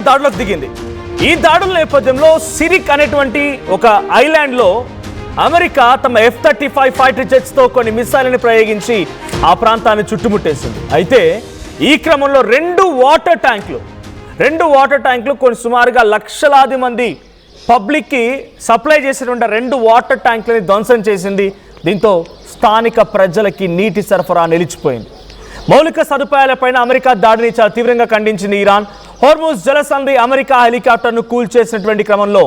దాడులకు దిగింది. ఈ దాడుల నేపథ్యంలో సిరిక్ అనేటువంటి ఒక ఐలాండ్లో అమెరికా తమ F-35 ఫైటర్ జెట్స్తో కొన్ని మిసైల్ని ప్రయోగించి ఆ ప్రాంతాన్ని చుట్టుముట్టేసింది. అయితే ఈ క్రమంలో రెండు వాటర్ ట్యాంకులు కొన్ని సుమారుగా లక్షలాది మంది పబ్లిక్కి సప్లై చేసినటువంటి రెండు వాటర్ ట్యాంకులని ధ్వంసం చేసింది. దీంతో స్థానిక ప్రజలకి నీటి సరఫరా నిలిచిపోయింది. మౌలిక సదుపాయాలపైన అమెరికా దాడిని చాలా తీవ్రంగా ఖండించింది ఇరాన్. హోర్ముజ్ జలసంధి అమెరికా హెలికాప్టర్ను కూల్చేసినటువంటి క్రమంలో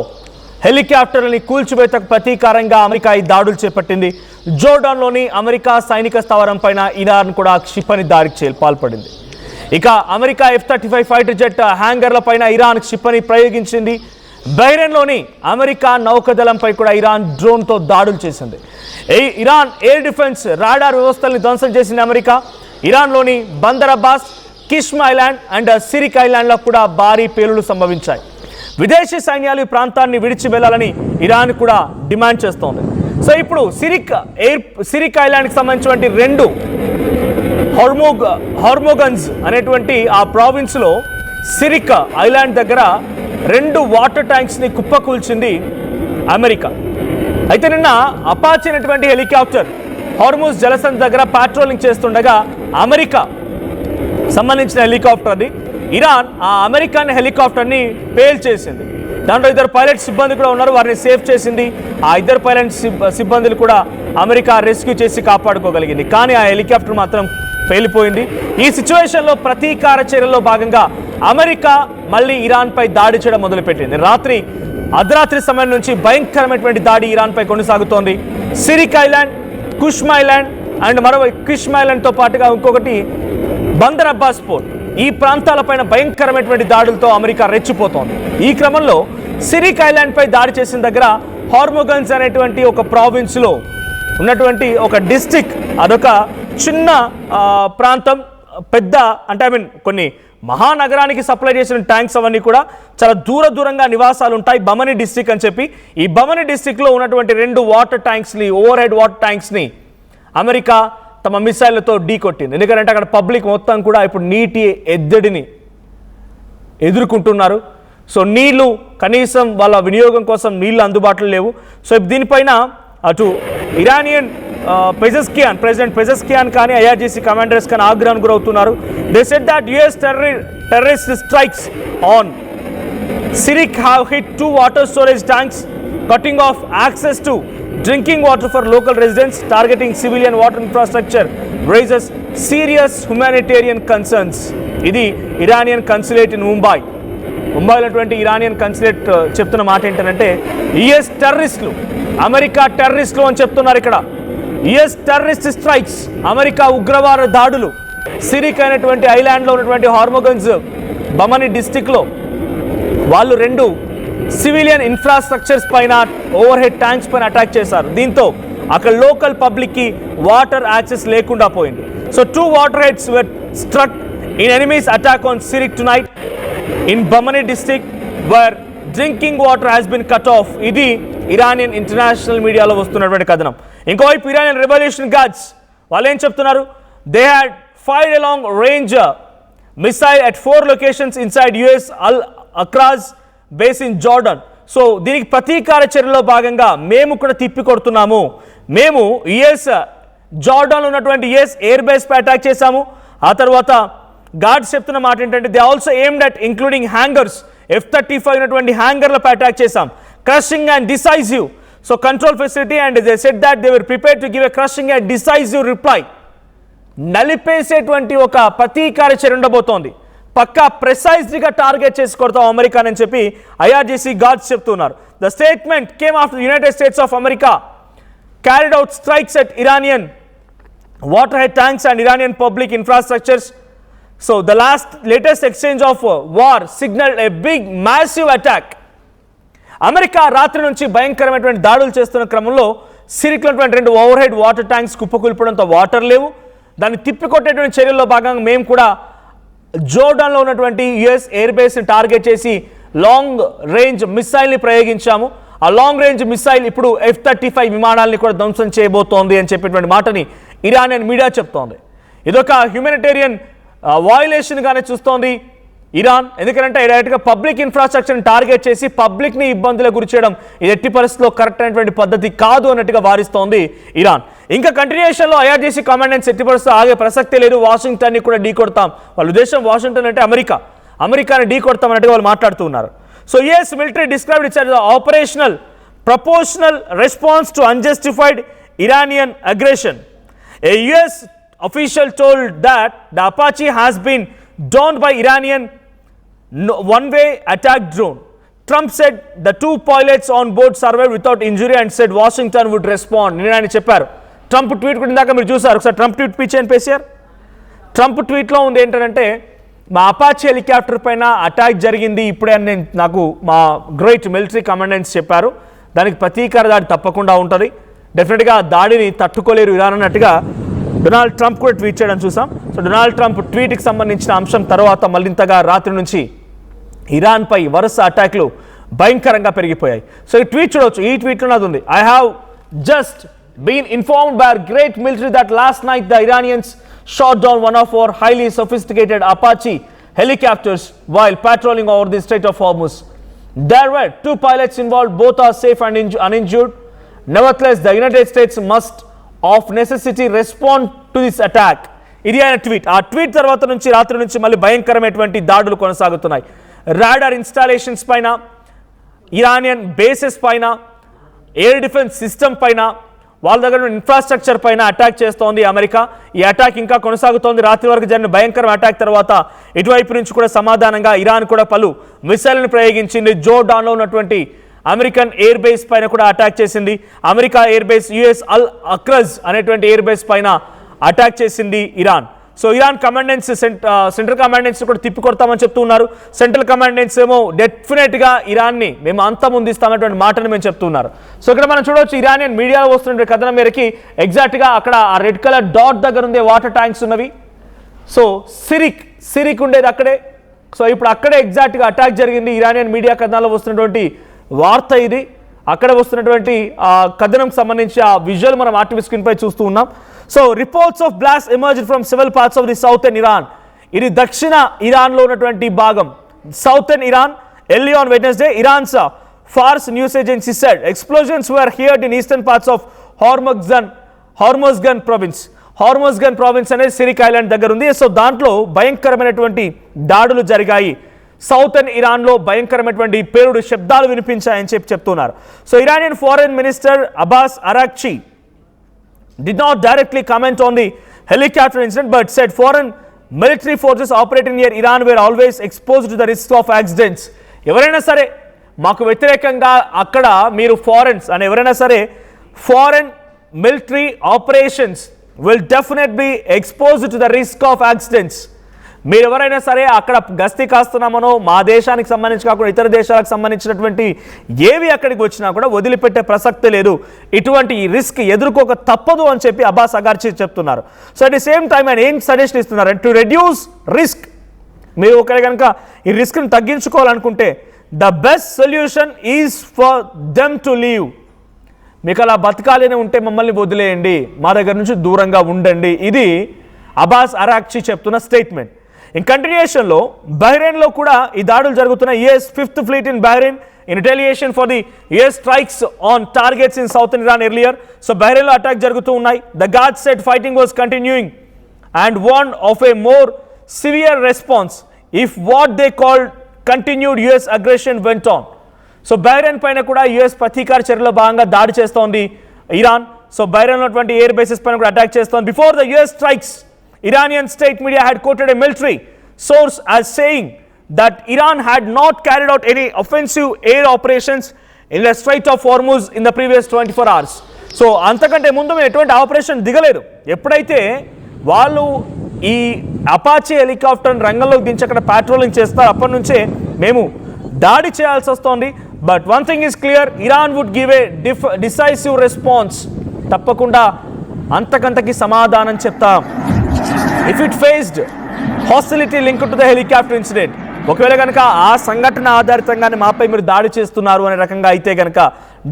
హెలికాప్టర్లని కూల్చివేతకు ప్రతీకారంగా అమెరికా ఈ దాడులు చేపట్టింది. జోర్డాన్లోని అమెరికా సైనిక స్థావరం పైన ఇరాన్ కూడా క్షిపణి దాడికి పాల్పడింది. ఇక అమెరికా F-35 ఫైటర్ జెట్ హ్యాంగర్ల పైన ఇరాన్ క్షిపణి ప్రయోగించింది. బహ్రెయిన్లోని అమెరికా నౌకాదళంపై కూడా ఇరాన్ డ్రోన్తో దాడులు చేసింది. ఇరాన్ ఎయిర్ డిఫెన్స్ రాడార్ వ్యవస్థల్ని ధ్వంసం చేసింది అమెరికా. ఇరాన్లోని Bandar Abbas, Qeshm island and Sirik ఐలాండ్లో కూడా భారీ పేలుళ్లు సంభవించాయి. విదేశీ సైన్యాలు ఈ ప్రాంతాన్ని విడిచి వెళ్లాలని ఇరాన్ కూడా డిమాండ్ చేస్తోంది. సో ఇప్పుడు సిరిక్ ఐలాండ్కి సంబంధించినటువంటి రెండు హార్మోగన్స్ అనేటువంటి ఆ ప్రావిన్స్లో సిరిక్ ఐలాండ్ దగ్గర రెండు వాటర్ ట్యాంక్స్ని కుప్పకూల్చింది అమెరికా. అయితే నిన్న అపాచీ అనేటువంటి హెలికాప్టర్ హార్ముజ్ జలసంధి దగ్గర పాట్రోలింగ్ చేస్తుండగా అమెరికా సంబంధించిన హెలికాప్టర్ని ఇరాన్ ఆ అమెరికన్ హెలికాప్టర్ని పేల్చేసింది. దాంట్లో ఇద్దరు పైలట్ సిబ్బంది కూడా ఉన్నారు, వారిని సేఫ్ చేసింది. ఆ ఇద్దరు పైలట్ సిబ్బందులు కూడా అమెరికా రెస్క్యూ చేసి కాపాడుకోగలిగింది. కానీ ఆ హెలికాప్టర్ మాత్రం పేలిపోయింది. ఈ సిచ్యువేషన్లో ప్రతీకార చర్యల్లో భాగంగా అమెరికా మళ్ళీ ఇరాన్పై దాడి చేయడం మొదలుపెట్టింది. అర్ధరాత్రి సమయం నుంచి భయంకరమైనటువంటి దాడి ఇరాన్పై కొనసాగుతోంది. సిరిక్ ఐలాండ్, కుష్మ్ ఐలాండ్ అండ్ మరో కిష్మ్ ఐలాండ్తో పాటుగా ఇంకొకటి బందర్ అబ్బాస్ పోర్ట్, ఈ ప్రాంతాలపైన భయంకరమైనటువంటి దాడులతో అమెరికా రెచ్చిపోతోంది. ఈ క్రమంలో సిరిక్ ఐలాండ్పై దాడి చేసిన దగ్గర హార్మోగన్స్ అనేటువంటి ఒక ప్రావిన్స్లో ఉన్నటువంటి ఒక డిస్ట్రిక్ట్, అదొక చిన్న ప్రాంతం, పెద్ద అంటే కొన్ని మహానగరానికి సప్లై చేసిన ట్యాంక్స్ అవన్నీ కూడా చాలా దూరంగా నివాసాలు ఉంటాయి. బమని డిస్ట్రిక్ట్ అని చెప్పి ఈ బమని డిస్ట్రిక్ట్లో ఉన్నటువంటి రెండు వాటర్ ట్యాంక్స్ని, ఓవర్ హెడ్ వాటర్ ట్యాంక్స్ని అమెరికా తమ మిసైళ్లతో ఢీకొట్టింది. ఎందుకంటే అక్కడ పబ్లిక్ మొత్తం కూడా ఇప్పుడు నీటి ఎద్దడిని ఎదుర్కొంటున్నారు. సో నీళ్లు కనీసం వాళ్ళ వినియోగం కోసం నీళ్లు అందుబాటులో లేవు. సో దీనిపైన అటు ఇరానియన్ ప్రెసిడెంట్ పెజెస్కియాన్ కానీ IRGC కమాండర్స్ కానీ ఆగ్రహానికి గురవుతున్నారు. They said that US terrorist strikes on Sirik have hit 2 water storage tanks, cutting off access to drinking water for local residents, targeting civilian water infrastructure raises serious humanitarian concerns. ఇది Iranian consulate in ముంబైలో Iranian consulate చెప్తున్న మాట ఏంటంటే US టెర్రరిస్టులు, America టెర్రరిస్టులు అని చెప్తున్నారు. ఇక్కడ US టెర్రరిస్ట్ స్ట్రైక్స్, అమెరికా ఉగ్రవాద దాడులు సిరిక్ అనేటువంటి ఐలాండ్లో ఉన్నటువంటి హార్మోగన్స్ బమని డిస్టిక్లో వాళ్ళు రెండు సివిలియన్ ఇన్ఫ్రాస్ట్రక్చర్స్ పైన, ఓవర్ హెడ్ ట్యాంక్స్ పైన అటాక్ చేశారు. దీంతో అక్కడ లోకల్ పబ్లిక్కి వాటర్ యాక్సెస్ లేకుండా పోయింది. So 2 water heads were struck in enemies attack on Sirik tonight in Bamani district were drinking water has been cut off. ఇది ఇరానియన్ ఇంటర్నేషనల్ మీడియాలో వస్తున్నటువంటి కథనం. ఇంకోవైపు ఇరానియన్ రెవల్యూషన్ గార్డ్స్ వాళ్ళు ఏం చెప్తున్నారు? They had fired along range missile at 4 locations inside US al అక్రాజ్ base in Jordan. So దీనికి ప్రతీకార చర్యలో భాగంగా మేము కూడా తిప్పి కొడుతున్నాము. మేము US జోర్డాన్లో ఉన్నటువంటి US ఎయిర్ బేస్ పై అటాక్ చేశాము. ఆ తర్వాత గార్డ్స్ చెప్తున్న మాట ఏంటంటే they also aimed at including hangars, F-35 ఉన్నటువంటి హ్యాంగర్లపై అటాక్ చేశాం. Crushing and decisive so control facility and they said that they were prepared to give a crushing and decisive reply. నలిపేసేటువంటి ఒక ప్రతీకార చర్య ఉండబోతోంది. పక్కా ప్రెసైజ్గా టార్గెట్ చేసి కొడతాం అమెరికానని చెప్పి IRGC గార్డ్స్ చెప్తున్నారు. The statement came after United states of America carried out strikes at Iranian waterhead tanks and Iranian public infrastructures. So the latest exchange of war signaled a big massive attack. America రాత్రి నుంచి భయంకరమైనటువంటి దాడులు చేస్తున్న క్రమంలో సిరిక్లో రెండు over head water tanks కుప్పకూలిపడంతో water లేవు. దాన్ని తిప్పికొట్టేటువంటి చర్యల్లో భాగంగా మేము కూడా జోర్డాన్లో ఉన్నటువంటి US ఎయిర్ బేస్ని టార్గెట్ చేసి లాంగ్ రేంజ్ మిసైల్ని ప్రయోగించాము. ఆ లాంగ్ రేంజ్ మిసైల్ ఇప్పుడు F-35 విమానాలని కూడా ధ్వంసం చేయబోతోంది అని చెప్పేటువంటి మాటని ఇరానియన్ మీడియా చెప్తోంది. ఇదొక హ్యూమనిటేరియన్ వయలేషన్గానే చూస్తోంది ఇరాన్. ఎందుకంటే డైరెక్ట్గా పబ్లిక్ ఇన్ఫ్రాస్ట్రక్చర్ని టార్గెట్ చేసి పబ్లిక్ని ఇబ్బందులకు గురి చేయడం ఇది ఎట్టి పరిస్థితుల్లో కరెక్ట్ అయినటువంటి పద్ధతి కాదు అన్నట్టుగా వారిస్తోంది ఇరాన్. ఇంకా కంటిన్యూషన్లో ఐఆర్జీసీ కమాండెంట్స్ ఎట్టి పరిస్థితుల్లో ఆగే ప్రసక్తే లేదు. వాషింగ్టన్ని కూడా ఢీ కొడతాం, వాళ్ళ ఉద్దేశం వాషింగ్టన్ అంటే అమెరికాని ఢీ కొడతాం అన్నట్టుగా వాళ్ళు మాట్లాడుతూ ఉన్నారు. So US military described it's as operational proportional response to unjustified Iranian aggression. A US official told that the Apache has been downed by Iranian one-way attack drone. Trump said the 2 pilots on board survived without injury and said Washington would respond. నేను చెప్పారు. Trump tweet కూడా ఇందాక మీరు చూసారు. ఒకసారి Trump tweet పిచ్చేయండి పేసిఆర్. Trump ట్వీట్లో ఉంది ఏంటంటే మా అపాచీ హెలికాప్టర్ పైన అటాక్ జరిగింది ఇప్పుడే అని నాకు మా గ్రేట్ మిలిటరీ కమాండెంట్స్ చెప్పారు. దానికి ప్రతీకార దాడి తప్పకుండా ఉంటుంది, డెఫినెట్గా దాడిని తట్టుకోలేరు ఇరాన్ అన్నట్టుగా డొనాల్డ్ ట్రంప్ కూడా ట్వీట్ చేయడం చూసాం. సో డొనాల్డ్ ట్రంప్ ట్వీట్కి సంబంధించిన అంశం తర్వాత మళ్ళింతగా రాత్రి నుంచి ఇరాన్పై వరుస అటాక్లు భయంకరంగా పెరిగిపోయాయి. సో ఈ ట్వీట్ చూడవచ్చు. ఈ ట్వీట్లో నాది ఉంది, I have just been informed by our great military that last night the Iranians shot down one of our highly sophisticated Apache helicopters while patrolling over the Strait of Hormuz. There were 2 pilots involved, both are safe and uninjured. Nevertheless, the United States must of necessity respond to this attack. ఇది ఆయన tweet. ఆ tweet తర్వాత నుంచి రాత్రి నుంచి మళ్ళీ భయంకరమైనటువంటి దాడులు కొనసాగుతున్నాయి. రాడార్ ఇన్స్టాలేషన్స్ పైన, ఇరానియన్ బేసెస్ పైన, ఎయిర్ డిఫెన్స్ సిస్టమ్ పైన, వాళ్ళ దగ్గర ఉన్న ఇన్ఫ్రాస్ట్రక్చర్ పైన అటాక్ చేస్తోంది అమెరికా. ఈ అటాక్ ఇంకా కొనసాగుతోంది. రాత్రి వరకు జరిగిన భయంకర అటాక్ తర్వాత ఇటువైపు నుంచి కూడా సమాధానంగా ఇరాన్ కూడా పలు మిసైల్ని ప్రయోగించింది. జోర్డాన్లో ఉన్నటువంటి అమెరికన్ ఎయిర్ బేస్ పైన కూడా అటాక్ చేసింది. అమెరికా ఎయిర్ బేస్ యుఎస్ అల్ అక్రజ్ అనేటువంటి ఎయిర్ బేస్ పైన అటాక్ చేసింది Iran. So Iran commandants central commandants కూడా తిప్పికొడతామని చెప్తూ ఉన్నారు. సెంట్రల్ కమాండెంట్స్ ఏమో డెఫినెట్గా ఇరాన్ని మేము అంతమొందిస్తామనేటువంటి మాటను మేము చెప్తున్నారు. సో ఇక్కడ మనం చూడవచ్చు ఇరానియన్ మీడియాలో వస్తున్న కథనం మేరకి ఎగ్జాక్ట్గా అక్కడ ఆ రెడ్ కలర్ డాట్ దగ్గర ఉండే వాటర్ ట్యాంక్స్ ఉన్నవి. సో సిరిక్ ఉండేది అక్కడే. సో ఇప్పుడు అక్కడే ఎగ్జాక్ట్గా అటాక్ జరిగింది. ఇరానియన్ మీడియా కథనాల్లో వస్తున్నటువంటి వార్త ఇది. అక్కడ వస్తున్నటువంటి కథనంకి సంబంధించి ఆ విజువల్ మనం ఆర్టీవీ స్క్రీన్ పై చూస్తూ ఉన్నాం. So reports of blast emerged from several parts of the southern Iran. ఇది దక్షిణ ఇరాన్లో ఉన్నటువంటి భాగం, southern Iran. Early on Wednesday Iran's Fars news agency said explosions were heard in eastern parts of Hormozgan province. Hormozgan province అనేది Sirik island దగ్గర ఉంది. So దాంట్లో భయంకరమైనటువంటి దాడులు జరిగాయి. సౌతర్న్ ఇరాన్లో భయంకరమైనటువంటి పేలుడు శబ్దాలు వినిపించాయని చెప్తున్నారు. So Iranian foreign minister Abbas Araghchi did not directly comment on the helicopter incident but said foreign military forces operating near Iran were always exposed to the risk of accidents. ఎవరైనా సరే మాకు వ్యతిరేకంగా అక్కడ మీరు ఫారెన్స్ అని ఎవరైనా సరే foreign military operations will definitely be exposed to the risk of accidents. మీరు ఎవరైనా సరే అక్కడ గస్తీ కాస్తున్నామనో మా దేశానికి సంబంధించి కాకుండా ఇతర దేశాలకు సంబంధించినటువంటి ఏవి అక్కడికి వచ్చినా కూడా వదిలిపెట్టే ప్రసక్తి లేదు. ఇటువంటి రిస్క్ ఎదుర్కోక తప్పదు అని చెప్పి అబ్బాస్ అగార్చి చెప్తున్నారు. So at the same time ఆయన ఏం సజెషన్ ఇస్తున్నారు, టు రెడ్యూస్ రిస్క్. మీరు ఒకరి కనుక ఈ రిస్క్ని తగ్గించుకోవాలనుకుంటే the best solution is for them to leave. మీకు అలా బతకాలని ఉంటే మమ్మల్ని వదిలేయండి, మా దగ్గర నుంచి దూరంగా ఉండండి. ఇది అబ్బాస్ అరాక్చి చెప్తున్న స్టేట్మెంట్. ఇన్ కంటిన్యూషన్లో బహ్రెయిన్లో కూడా ఈ దాడులు జరుగుతున్నాయి. US 5th fleet in Bahrain in retaliation for the US strikes on targets in southern Iran earlier. So బహ్రెయిన్లో అటాక్ జరుగుతూ ఉన్నాయి. The guard said fighting was continuing and warned of a more severe response if what they called continued US aggression went on. So Bahrain పైన కూడా US ప్రతీకార చర్యలో భాగంగా దాడి చేస్తోంది ఇరాన్. సో బహ్రెయిన్లో ఉన్నటువంటి ఎయిర్ బేసెస్ పైన కూడా అటాక్ చేస్తోంది. Before the US strikes, Iranian state media had quoted a military source as saying that Iran had not carried out any offensive air operations in the Strait of Hormuz in the previous 24 hours. So అంతకంటే ముందు మేము ఎటువంటి operation దిగలేదు. ఎప్పుడైతే వాళ్ళు ఈ Apache helicopter రంగంలోకి దించి అక్కడ పాట్రోలింగ్ చేస్తారు అప్పటి నుంచే మేము దాడి చేయాల్సి వస్తోంది. But one thing is clear, Iran would give a decisive response. తప్పకుండా అంతకంతకి సమాధానం చెప్తాం. If it faced hostility linked to the helicopter incident, ఒకవేళ కనుక ఆ సంఘటన ఆధారితంగానే మాపై మీరు దాడి చేస్తున్నారు అనే రకంగా అయితే కనుక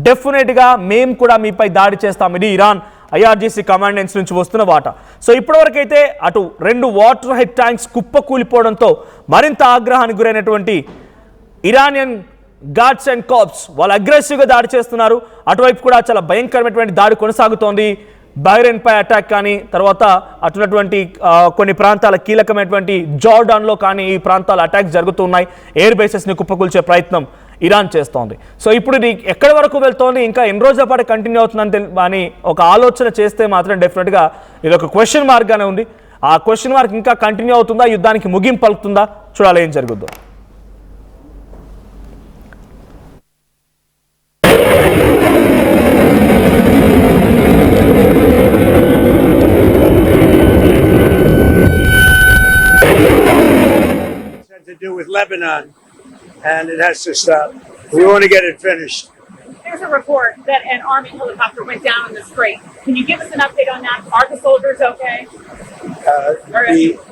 డెఫినెట్గా మేము కూడా మీపై దాడి చేస్తాం. ఇది ఇరాన్ ఐఆర్జీసీ కమాండెన్స్ నుంచి వస్తున్న వాట. సో ఇప్పటివరకైతే అటు 2 వాటర్ హెడ్ ట్యాంక్స్ కుప్పకూలిపోవడంతో మరింత ఆగ్రహానికి గురైనటువంటి ఇరానియన్ గార్డ్స్ అండ్ కార్ప్స్ వాళ్ళు అగ్రెసివ్గా దాడి చేస్తున్నారు. అటువైపు కూడా చాలా భయంకరమైనటువంటి దాడి కొనసాగుతోంది. బహ్రెయిన్పై అటాక్ కానీ, తర్వాత అటున్నటువంటి కొన్ని ప్రాంతాల కీలకమైనటువంటి జార్డాన్లో కానీ ఈ ప్రాంతాల అటాక్స్ జరుగుతున్నాయి. ఎయిర్ బేసెస్ని కుప్పకూల్చే ప్రయత్నం ఇరాన్ చేస్తోంది. సో ఇప్పుడు ఇది ఎక్కడి వరకు వెళ్తోంది, ఇంకా ఎన్ని రోజుల పాటు కంటిన్యూ అవుతుందని అని ఒక ఆలోచన చేస్తే మాత్రం డెఫినెట్గా ఇది ఒక క్వశ్చన్ మార్క్గానే ఉంది. ఆ క్వశ్చన్ మార్క్ ఇంకా కంటిన్యూ అవుతుందా, యుద్ధానికి ముగింపు పలుకుతుందా, చూడాలి ఏం జరుగుద్దో. To do with Lebanon, and it has to stop. We want to get it finished. There's a report that an army helicopter went down in the strait. Can you give us an update on that? Are the soldiers okay?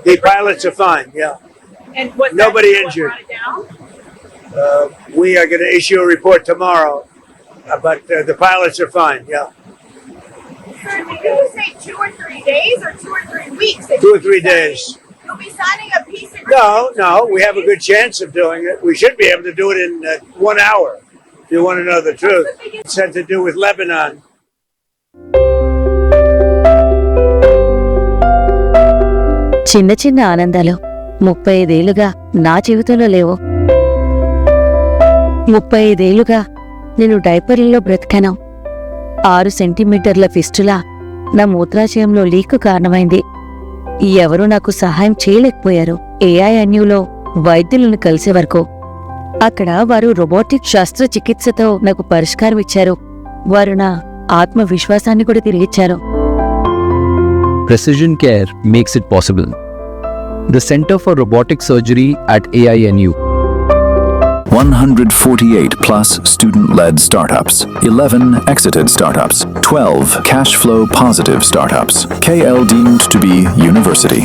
The pilots are fine. Yeah. And was Nobody that injured. brought it down? We are going to issue a report tomorrow, but the pilots are fine. Yeah. Sir, did you say 2 or 3 days or 2 or 3 weeks? 2 or 3 days. You'll be signing a peace agreement. No, we have a good chance of doing it. We should be able to do it in 1 hour. If you want to know the truth, it's had to do with Lebanon. చిన్న చిన్న ఆనందాలు 35 ఏళ్లుగా నా జీవితంలో లేవు. 35 ఏళ్లుగా నేను డైపర్లలో బ్రతికాను. 6 సెంటీమీటర్ల ఫిస్టులా నా మూత్రాశయంలో లీక్ కారణమైంది. ఎవరూ నాకు సహాయం చేయలేకపోయారు. ఏఐఎన్యూలో వైద్యులను కలిసే వరకు. అక్కడ వారు రోబోటిక్ శస్త్రచికిత్సతో నాకు పరిష్కారం ఇచ్చారు. వారు నా ఆత్మవిశ్వాసాన్ని కూడా తిరిగిచ్చారు. Precision Care makes it possible. The Center for Robotic Surgery at AINU. 148 plus student-led startups, 11 exited startups, 12 cash flow positive startups. KL deemed to be university.